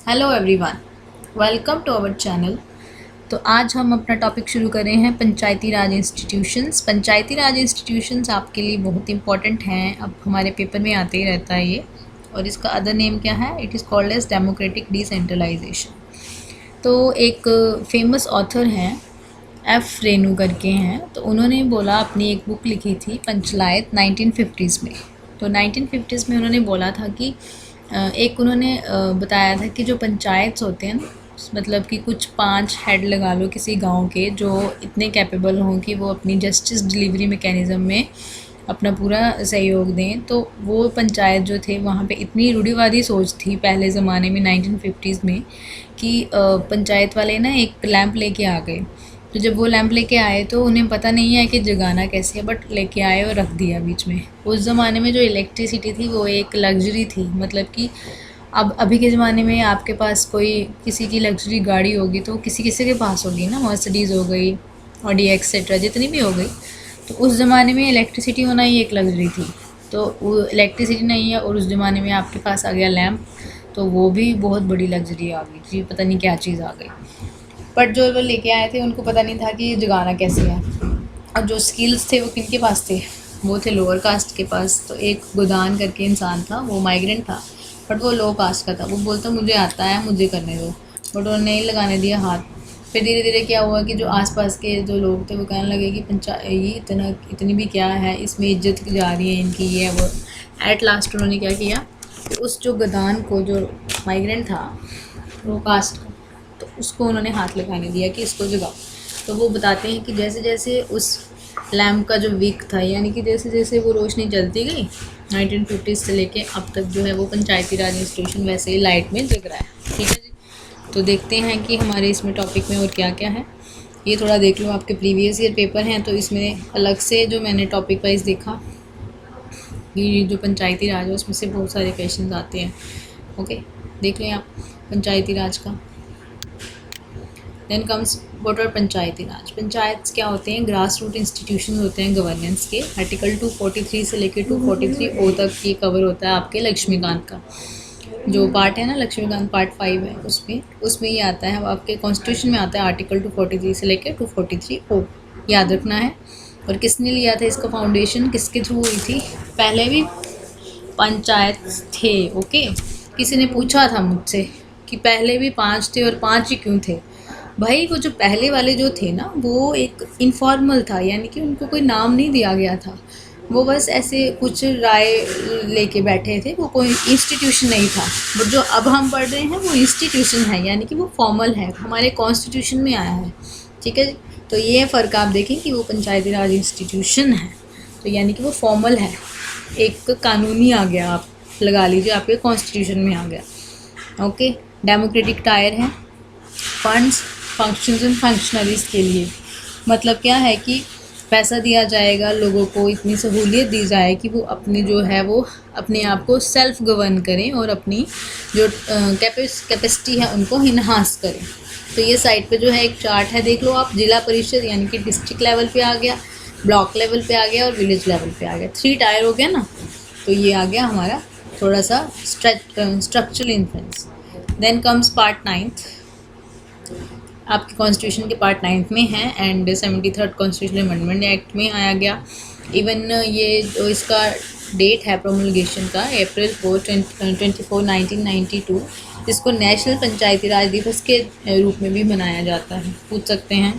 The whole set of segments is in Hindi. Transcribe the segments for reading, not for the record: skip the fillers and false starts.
Hello everyone, welcome to our channel. तो आज हम अपना टॉपिक शुरू कर रहे हैं पंचायती राज इंस्टीट्यूशंस। पंचायती राज इंस्टीट्यूशंस आपके लिए बहुत इंपॉर्टेंट हैं, अब हमारे पेपर में आते ही रहता है ये। और इसका अदर नेम क्या है? It is called as democratic decentralisation. तो एक फेमस ऑथर हैं, एफ रेनू करके हैं, तो उन्होंने बोला, अपनी एक बुक लिखी थी पंचलायत 1950s में। तो 1950s में उन्होंने बोला था कि एक उन्होंने बताया था कि जो पंचायत होते हैं ना, मतलब कि कुछ 5 हेड लगा लो किसी गांव के, जो इतने कैपेबल हों कि वो अपनी जस्टिस डिलीवरी मैकेनिज़्म में अपना पूरा सहयोग दें। तो वो पंचायत जो थे वहाँ पे इतनी रूढ़िवादी सोच थी पहले ज़माने में 1950s में कि पंचायत वाले ना एक लैंप लेके आ गए। तो जब वो लैंप लेके आए तो उन्हें पता नहीं है कि जगाना कैसे है, बट लेके आए और रख दिया बीच में। उस ज़माने में जो इलेक्ट्रिसिटी थी वो एक लग्जरी थी, मतलब कि अब अभी के ज़माने में आपके पास कोई किसी की लग्जरी गाड़ी होगी तो किसी किसी के पास होगी ना, मर्सिडीज़ हो गई, ऑडी एक्सेट्रा जितनी भी हो गई। तो उस ज़माने में इलेक्ट्रिसिटी होना ही एक लग्जरी थी। तो वो इलेक्ट्रिसिटी नहीं है और उस ज़माने में आपके पास आ गया लैंप, तो वो भी बहुत बड़ी लग्जरी आ गई जी, पता नहीं क्या चीज़ आ गई। बट जो वो लेके आए थे उनको पता नहीं था कि ये जगाना कैसे है। और जो स्किल्स थे वो किनके पास थे? वो थे लोअर कास्ट के पास। तो एक गोदान करके इंसान था, वो माइग्रेंट था, बट वो लो कास्ट का था। वो बोलता मुझे आता है, मुझे करने दो, बट उन्होंने नहीं लगाने दिया हाथ। फिर धीरे धीरे क्या हुआ कि जो आसपास के जो लोग थे वो कहने लगे कि ये इतनी भी क्या है, इसमें इज्जत जा रही है इनकी, ये वो। एट लास्ट उन्होंने क्या किया कि उस जो गोदान को, जो माइग्रेंट था लो कास्ट का, तो उसको उन्होंने हाथ लगाने दिया कि इसको जगाओ। तो वो बताते हैं कि जैसे जैसे उस लैम्प का जो विक था, यानी कि जैसे जैसे वो रोशनी जलती गई 1950 से लेके अब तक जो है वो पंचायती राज इंस्टीट्यूशन वैसे ही लाइट में जग रहा है। ठीक है जी। तो देखते हैं कि हमारे इसमें टॉपिक में और क्या क्या है। ये थोड़ा देख लो, आपके प्रीवियस ईयर पेपर हैं तो इसमें अलग से जो मैंने टॉपिक वाइज देखा, ये जो पंचायती राज है उसमें से बहुत सारे क्वेश्चन आते हैं। ओके, देख लें आप पंचायती राज का। देन कम्स व्हाट आर पंचायती राज। पंचायत क्या होते हैं? ग्रास रूट इंस्टीट्यूशन होते हैं गवर्नेंस के। आर्टिकल 243 से लेकर 243 ओ तक ये कवर होता है आपके लक्ष्मीकांत का जो पार्ट है ना, लक्ष्मीकांत पार्ट 5 है, उसमें ये आता है, आपके कॉन्स्टिट्यूशन में आता है आर्टिकल 243 से लेकर 243 ओ, याद रखना है। और किसने लिया था इसका फाउंडेशन, किसके थ्रू हुई थी? पहले भी पंचायत थे। ओके, किसी ने पूछा था मुझसे कि पहले भी 5 थे और 5 ही क्यों थे? भाई वो जो पहले वाले जो थे ना, वो एक इनफॉर्मल था, यानी कि उनको कोई नाम नहीं दिया गया था, वो बस ऐसे कुछ राय लेके बैठे थे, वो कोई इंस्टीट्यूशन नहीं था। बट जो अब हम पढ़ रहे हैं वो इंस्टीट्यूशन है, यानी कि वो फॉर्मल है, हमारे कॉन्स्टिट्यूशन में आया है। ठीक है, तो ये फ़र्क आप देखें कि वो पंचायती राज इंस्टीट्यूशन है तो यानी कि वो फॉर्मल है, एक कानूनी आ गया, आप लगा लीजिए आपके कॉन्स्टिट्यूशन में आ गया। ओके, डेमोक्रेटिक टायर है, फंड्स फंक्शंस एंड फंक्शनरीज के लिए। मतलब क्या है कि पैसा दिया जाएगा, लोगों को इतनी सहूलियत दी जाए कि वो अपनी जो है वो अपने आप को सेल्फ गवर्न करें और अपनी जो कैपेसिटी है उनको इन्हांस करें। तो ये साइड पे जो है एक चार्ट है, देख लो आप। जिला परिषद यानी कि डिस्ट्रिक्ट लेवल पे आ गया, ब्लॉक लेवल पे आ गया और विलेज लेवल पे आ गया। 3 टायर हो गया ना, तो ये आ गया हमारा थोड़ा सा structural influence. Then comes part 9th, आपके कॉन्स्टिट्यूशन के पार्ट 9th में है and 73rd constitutional amendment act में आया गया। इवन ये जो इसका डेट है प्रोमulgation का, April 24 1992, इसको नेशनल पंचायती राज दिवस के रूप में भी मनाया जाता है, पूछ सकते हैं।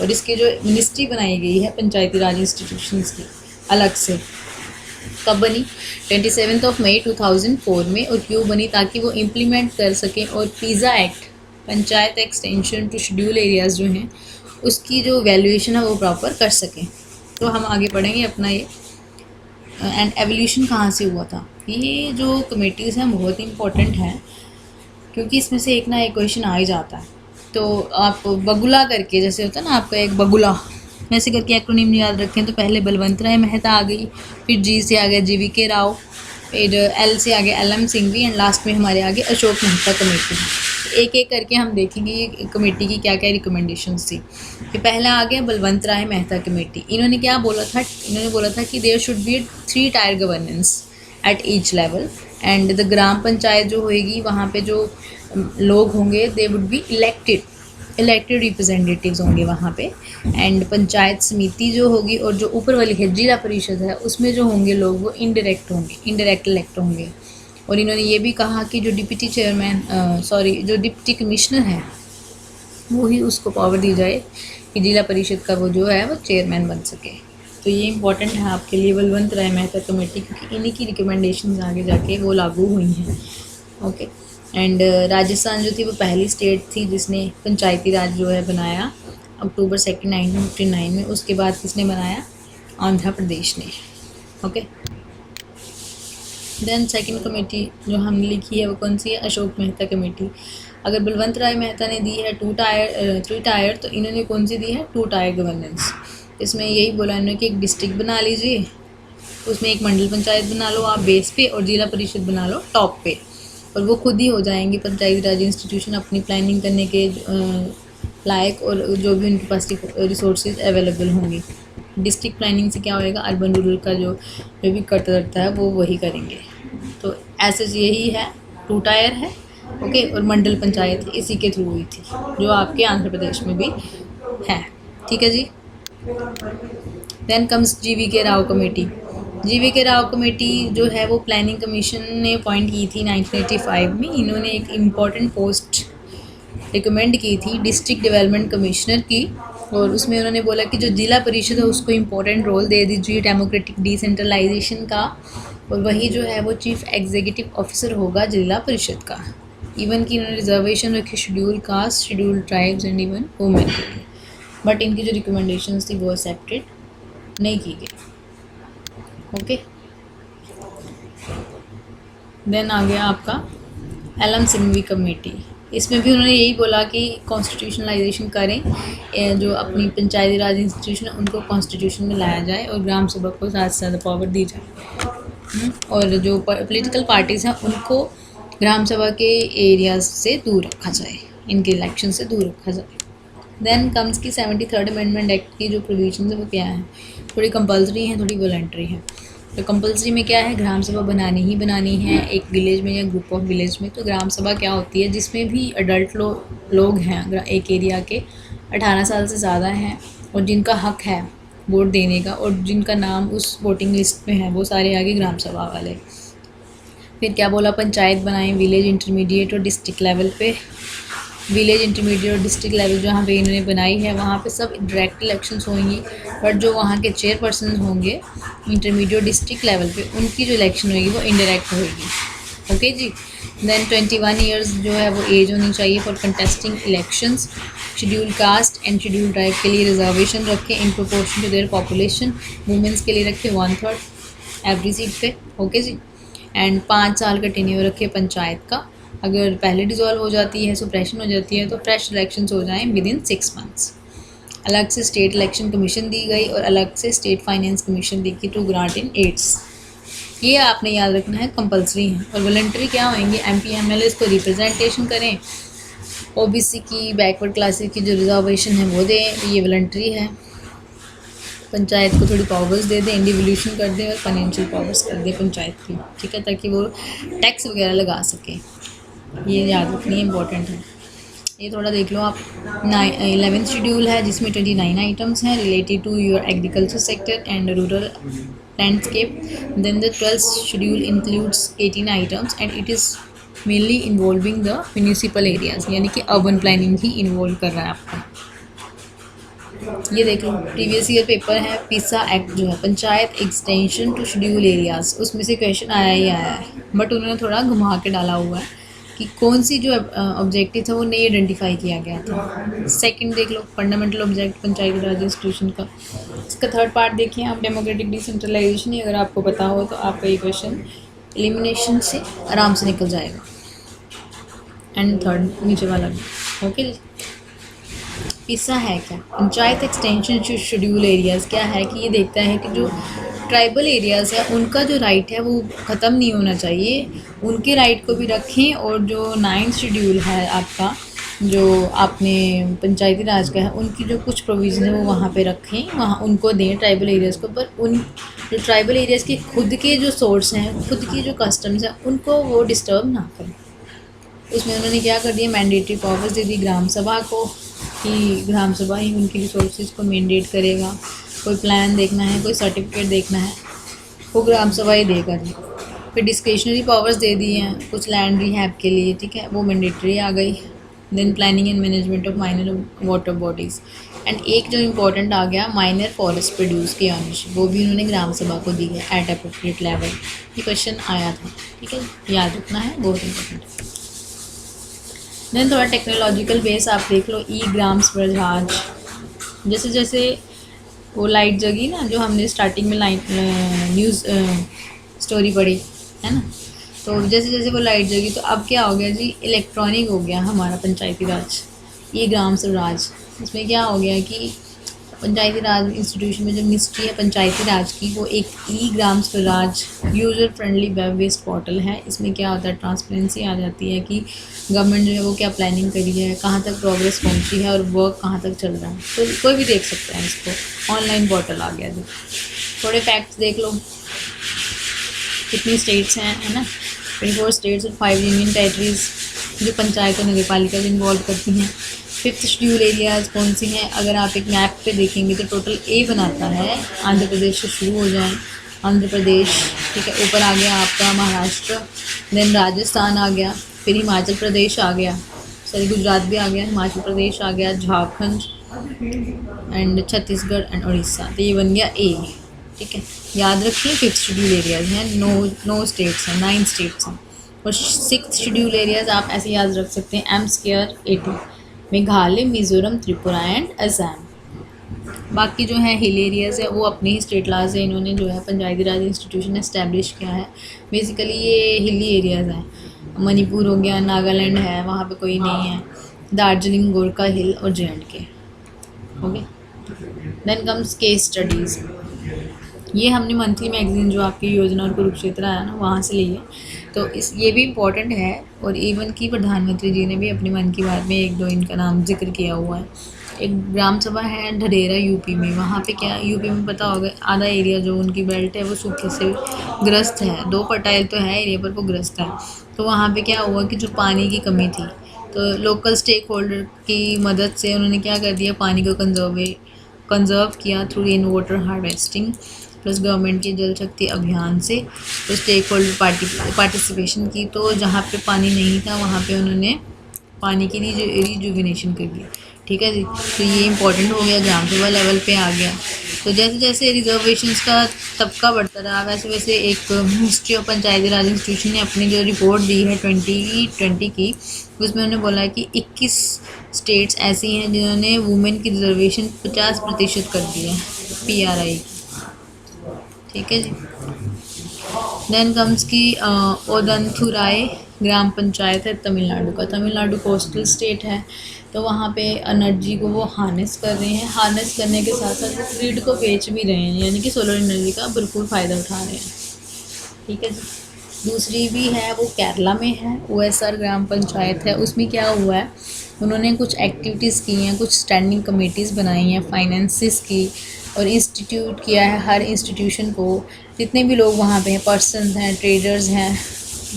और इसकी जो मिनिस्ट्री बनाई गई है पंचायती राज इंस्टीट्यूशंस की अलग से, कब बनी? 27 मई 2004 में। और क्यों बनी? ताकि वो इम्प्लीमेंट कर सकें और PESA act, panchayat extension to schedule areas जो हैं, उसकी जो वैल्यूएशन है वो प्रॉपर कर सकें। तो हम आगे बढ़ेंगे अपना ये। एंड एवोल्यूशन कहाँ से हुआ था? ये जो कमेटीज़ हैं बहुत इंपॉर्टेंट हैं, क्योंकि इसमें से एक ना एक क्वेश्चन आ ही जाता है। तो आप बगुला करके, जैसे होता है ना आपका एक बगुला, वैसे करके एक्रोनिम याद रखें। तो पहले बलवंत राय मेहता आ गई, फिर जी से आ गया GVK राव, फिर एल से आ गया LM सिंघवी एंड लास्ट में हमारे आगे अशोक मेहता कमेटी। एक एक करके हम देखेंगे ये कमेटी की क्या क्या रिकमेंडेशंस थी। फिर पहला आ गया बलवंत राय मेहता कमेटी। इन्होंने क्या बोला था? इन्होंने बोला था कि there should be 3 tier governance at each level. And the gram panchayat जो होएगी वहाँ पे जो लोग होंगे they would be elected representatives होंगे वहाँ पे। एंड पंचायत समिति जो होगी और जो ऊपर वाली है जिला परिषद है उसमें जो होंगे लोग वो इनडायरेक्ट इलेक्ट होंगे। और इन्होंने ये भी कहा कि जो डिप्टी चेयरमैन जो डिप्टी कमिश्नर है वो ही उसको पावर दी जाए कि जिला परिषद का वो जो है वो चेयरमैन बन सके। तो ये इंपॉर्टेंट है आपके लिए बलवंत राय मेहता कमेटी, क्योंकि इन्हीं की रिकमेंडेशंस आगे जाके वो लागू हुई हैं। ओके। एंड राजस्थान जो थी वो पहली स्टेट थी जिसने पंचायती राज जो है बनाया अक्टूबर 2 1959 में। उसके बाद किसने बनाया? आंध्र प्रदेश ने। ओके। देन सेकंड कमेटी जो हमने लिखी है वो कौन सी है? अशोक मेहता कमेटी। अगर बलवंत राय मेहता ने दी है 3 टायर तो इन्होंने कौन सी दी है? 2 टायर गवर्नेंस। इसमें यही बोला इन्होंने कि एक डिस्ट्रिक्ट बना लीजिए, उसमें एक मंडल पंचायत बना लो आप बेस पे और जिला परिषद बना लो टॉप पे, और वो खुद ही हो जाएंगी पंचायती राज इंस्टीट्यूशन अपनी प्लानिंग करने के लायक, और जो भी उनके पास रिसोर्सेज अवेलेबल होंगी। डिस्ट्रिक्ट प्लानिंग से क्या होएगा? अर्बन रूरल का जो भी कट रहता है वो वही करेंगे। तो ऐसे यही है, 2 टायर है। ओके। और मंडल पंचायत इसी के थ्रू हुई थी जो आपके आंध्र प्रदेश में भी है। ठीक है जी। Then comes GV Rao committee. GV Rao committee जो है वो प्लानिंग कमीशन ने अपॉइंट की थी 1985 में। इन्होंने एक इम्पॉर्टेंट पोस्ट रिकमेंड की थी डिस्ट्रिक्ट डेवलपमेंट कमिश्नर की, और उसमें उन्होंने बोला कि जो जिला परिषद है उसको इम्पोर्टेंट रोल दे दीजिए डेमोक्रेटिक डिसेंट्रलाइजेशन का, और वही जो है वो चीफ एग्जीक्यूटिव ऑफिसर होगा जिला परिषद का। इवन कि इन्होंने रिजर्वेशन रखी schedule caste, schedule tribes and even women के लिए, बट इनकी जो रिकमेंडेशंस थी वो एक्सेप्टेड नहीं की गई। ओके। देन आ गया आपका एलएम सिंघवी कमेटी। इसमें भी उन्होंने यही बोला कि कॉन्स्टिट्यूशनलाइजेशन करें, जो अपनी पंचायती राज इंस्टीट्यूशन है उनको कॉन्स्टिट्यूशन में लाया जाए और ग्राम सभा को ज़्यादा से ज़्यादा पावर दी जाए। और जो पॉलिटिकल पार्टीज़ हैं उनको ग्राम सभा के एरियाज से दूर रखा जाए, इनके इलेक्शन से दूर रखा जाए। देन कम्स की 73rd अमेंडमेंट एक्ट की जो प्रोविजन है वो क्या है? थोड़ी कंपल्सरी है, थोड़ी वॉलंटरी है। तो कंपल्सरी में क्या है? ग्राम सभा बनानी ही बनानी है एक विलेज में या ग्रुप ऑफ विलेज में। तो ग्राम सभा क्या होती है? जिसमें भी अडल्ट लोग हैं एक एरिया के 18 साल से ज़्यादा हैं और जिनका हक है वोट देने का और जिनका नाम उस वोटिंग लिस्ट में है वो सारे आगे ग्राम सभा वाले। फिर क्या बोला? पंचायत बनाएं विलेज इंटरमीडिएट और डिस्ट्रिक्ट लेवल पे। विलेज इंटरमीडिएट और डिस्ट्रिक्ट लेवल जहाँ पे इन्होंने बनाई है वहाँ पे सब डायरेक्ट इलेक्शंस होंगी, बट जो वहाँ के चेयरपर्सन होंगे इंटरमीडिएट डिस्ट्रिक्ट लेवल पे उनकी जो इलेक्शन होगी वो इनडायरेक्ट होगी। ओके जी। देन 21 ईयर्स जो है वो एज होनी चाहिए for contesting elections. Schedule caste and schedule tribe के लिए रिजर्वेशन रखें in proportion to their population. Women's के लिए रखें 1/3 एवरी सीट पे। ओके जी। एंड 5 साल का टेन्योर रखे पंचायत का। अगर पहले डिज़ोल्व हो जाती है, सुप्रेशन हो जाती है, तो फ्रेश इलेक्शंस हो जाएं विदिन 6 मंथ्स। अलग से स्टेट इलेक्शन कमीशन दी गई और अलग से स्टेट फाइनेंस कमीशन दी गई टू ग्रांट इन एड्स। ये आपने याद रखना है, कंपलसरी है। और वॉलंटरी क्या होंगे? MP MLA को रिप्रेजेंटेशन करें, OBC की बैकवर्ड क्लासेस की जो रिजर्वेशन है वो दें, ये वॉलंटरी है। पंचायत को थोड़ी पावर्स दे दें, इंडिविजुअल कर दें और फाइनेंशियल पावर्स कर दें पंचायत की, ठीक है, ताकि वो टैक्स वगैरह लगा सकें। ये याद रखनी इंपॉर्टेंट है। ये थोड़ा देख लो आप। 11th शेड्यूल है जिसमें 29 आइटम्स हैं related to your agriculture sector and rural landscape. Then the 12th schedule includes 18 items and it is mainly involving the municipal areas, यानी कि अर्बन प्लानिंग ही इन्वॉल्व कर रहा है आपका। ये देख लो, प्रीवियस ईयर पेपर है पीसा एक्ट जो है panchayat extension to schedule areas, उसमें से क्वेश्चन आया ही आया है, बट उन्होंने थोड़ा घुमा के डाला हुआ है कि कौन सी जो ऑब्जेक्टिव था वो नहीं आइडेंटिफाई किया गया था। सेकंड देख लो, फंडामेंटल ऑब्जेक्ट पंचायती राज इंस्टीट्यूशन का। इसका थर्ड पार्ट देखिए आप, डेमोक्रेटिक डिसेंट्रलाइजेशन ही अगर आपको पता हो तो आपका ये क्वेश्चन एलिमिनेशन से आराम से निकल जाएगा। एंड थर्ड नीचे वाला भी। ओके। पिसा है क्या? पंचायत एक्सटेंशन शेड्यूल एरियाज़ क्या है कि ये देखता है कि जो ट्राइबल एरियाज़ है उनका जो राइट है वो ख़त्म नहीं होना चाहिए, उनके राइट को भी रखें। और जो 9th शेड्यूल है आपका जो आपने पंचायती राज का है उनकी जो कुछ प्रोविज़न है वो वहाँ पे रखें, वहाँ उनको दें ट्राइबल एरियाज़ को। पर उन जो ट्राइबल एरियाज़ के खुद के जो सोर्स हैं, खुद की जो कस्टम्स हैं, उनको वो डिस्टर्ब ना करें। उसमें उन्होंने क्या कर दिया, मैंडेटरी पावर्स दे दी ग्राम सभा को कि ग्राम सभा ही उनकी रिसोर्सेज को मैंडेट करेगा। कोई प्लान देखना है, कोई सर्टिफिकेट देखना है, वो ग्राम सभा ही देगा जी। फिर डिस्क्रिशनरी पावर्स दे दी हैं कुछ लैंड रिहैब के लिए, ठीक है, वो मैंडेटरी आ गई। Then planning and management of minor water bodies, and एक जो इम्पोर्टेंट आ गया माइनर फॉरेस्ट प्रोड्यूस की ऑनरशिप, वो भी उन्होंने ग्राम सभा को दी है एट अप्रोप्रिएट लेवल। ये क्वेश्चन आया था, ठीक है, याद रखना है, बहुत इंपॉर्टेंट है। देन थोड़ा टेक्नोलॉजिकल बेस आप देख लो, ई ग्राम स्वराज। जैसे जैसे वो लाइट जगी ना, जो हमने स्टार्टिंग में लाइट न्यूज़ स्टोरी पढ़ी है ना, तो जैसे जैसे वो लाइट जगी तो अब क्या हो गया जी, इलेक्ट्रॉनिक हो गया हमारा पंचायती राज, ई ग्राम स्वराज। इसमें क्या हो गया कि पंचायती राज इंस्टीट्यूशन में जो मिनिस्ट्री है पंचायती राज की, वो एक e Gram Swaraj user friendly web based portal है। इसमें क्या होता है, ट्रांसपेरेंसी आ जाती है कि गवर्नमेंट जो है वो क्या प्लानिंग करी है, कहाँ तक प्रोग्रेस पहुँची है और वर्क कहाँ तक चल रहा है, तो कोई भी देख सकता है इसको। ऑनलाइन पोर्टल आ गया। थोड़े फैक्ट्स देख लो, कितनी स्टेट्स हैं, है ना, 24 स्टेट्स और 5 यूनियन टेरिटरीज जो पंचायत और नगर पालिका को इन्वॉल्व करती हैं। 5th शेड्यूल एरियाज़ कौन सी हैं, अगर आप एक मैप पे देखेंगे तो टोटल ए बनाता है। आंध्र प्रदेश से शुरू हो जाए, आंध्र प्रदेश, ठीक है, ऊपर आ गया आपका महाराष्ट्र, देन राजस्थान आ गया, फिर हिमाचल प्रदेश आ गया, सॉरी गुजरात भी आ गया, हिमाचल प्रदेश आ गया, झारखंड एंड छत्तीसगढ़ एंड उड़ीसा। तो ये बन गया ए, ठीक है। याद रखिए 5th शेड्यूल एरियाज़ हैं, 9 स्टेट्स हैं, 9 स्टेट्स हैं। और 6th शेड्यूल एरियाज़ आप ऐसे याद रख सकते हैं, M square 80, Meghalaya, Mizoram, Tripura and Assam. बाकी जो है हिल एरियाज़ है वो अपने ही स्टेट लॉ से इन्होंने जो है पंचायती राज इंस्टीट्यूशन इस्टेब्लिश किया है। बेसिकली ये हिली एरियाज़ हैं, मणिपुर हो गया, नागालैंड है, वहाँ पे कोई नहीं है, दार्जिलिंग, गोरखा हिल और J&K, okay. Then comes case studies. ये हमने मंथली मैगजीन जो आपकी योजना और कुरुक्षेत्र आया ना, वहाँ से ली है। तो इस ये भी इम्पोर्टेंट है, और इवन की प्रधानमंत्री जी ने भी अपनी मन की बात में 1-2 इनका नाम जिक्र किया हुआ है। एक ग्राम सभा है ढडेरा यूपी में, वहाँ पे क्या, यूपी में पता होगा आधा एरिया जो उनकी बेल्ट है वो सूखे से ग्रस्त है, 2 फर्टाइल तो है एरिया पर वो ग्रस्त है। तो वहाँ पे क्या हुआ कि जो पानी की कमी थी, तो लोकल स्टेक होल्डर की मदद से उन्होंने क्या कर दिया, पानी को कंजर्व किया through rain water harvesting plus government के जल शक्ति अभियान से। तो स्टेक होल्डर पार्टिसिपेशन की, तो जहाँ पे पानी नहीं था वहाँ पे उन्होंने पानी की रिजुविनेशन कर दी, ठीक है जी। तो ये इंपॉर्टेंट हो गया, ग्राम सभा लेवल पे आ गया। तो जैसे जैसे रिजर्वेशंस का तबका बढ़ता रहा, वैसे वैसे एक ministry of Panchayati Raj institution ने अपनी जो रिपोर्ट दी है 2020 की, उसमें उन्होंने बोला कि 21 स्टेट्स ऐसी हैं जिन्होंने वुमेन की रिजर्वेशन 50% कर दी है PRI की, ठीक है जी। देन कम्स की ओदंथुराई ग्राम पंचायत है तमिलनाडु का। तमिलनाडु कोस्टल स्टेट है, तो वहाँ पे एनर्जी को वो हार्नेस कर रहे हैं, हार्नेस करने के साथ साथ वो ग्रिड को बेच भी रहे हैं, यानी कि सोलर एनर्जी का भरपूर फ़ायदा उठा रहे हैं, ठीक है जी। दूसरी भी है वो केरला में है, OSR ग्राम पंचायत है। उसमें क्या हुआ है, उन्होंने कुछ एक्टिविटीज़ की हैं, कुछ स्टैंडिंग कमेटीज़ बनाई हैं, फाइनेंसिस की, और इंस्टीट्यूट किया है हर इंस्टीट्यूशन को, जितने भी लोग वहाँ पे हैं, पर्सन हैं, ट्रेडर्स हैं,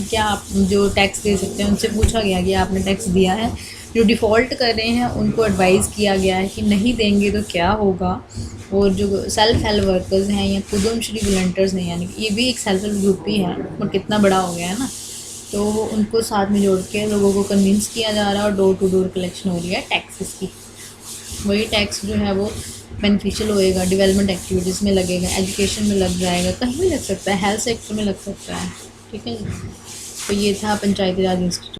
क्या आप जो टैक्स दे सकते हैं उनसे पूछा गया कि आपने टैक्स दिया है। जो डिफ़ॉल्ट कर रहे हैं उनको एडवाइज़ किया गया है कि नहीं देंगे तो क्या होगा। और जो सेल्फ हेल्प वर्कर्स हैं या कुदुम श्री वॉलंटियर्स हैं, यानी कि ये भी एक सेल्फ हेल्प ग्रुप ही है, और कितना बड़ा हो गया है ना, तो उनको साथ में जोड़ के लोगों को कन्विंस किया जा रहा है, और डोर टू डोर कलेक्शन हो रही है टैक्सेस की। वही टैक्स जो है वो बेनिफिशियल होएगा, डेवलपमेंट एक्टिविटीज़ में लगेगा, एजुकेशन में लग जाएगा, कहीं भी लग सकता है, हेल्थ सेक्टर में लग सकता है, ठीक है जी। तो ये था पंचायती राज इंस्टीट्यूट।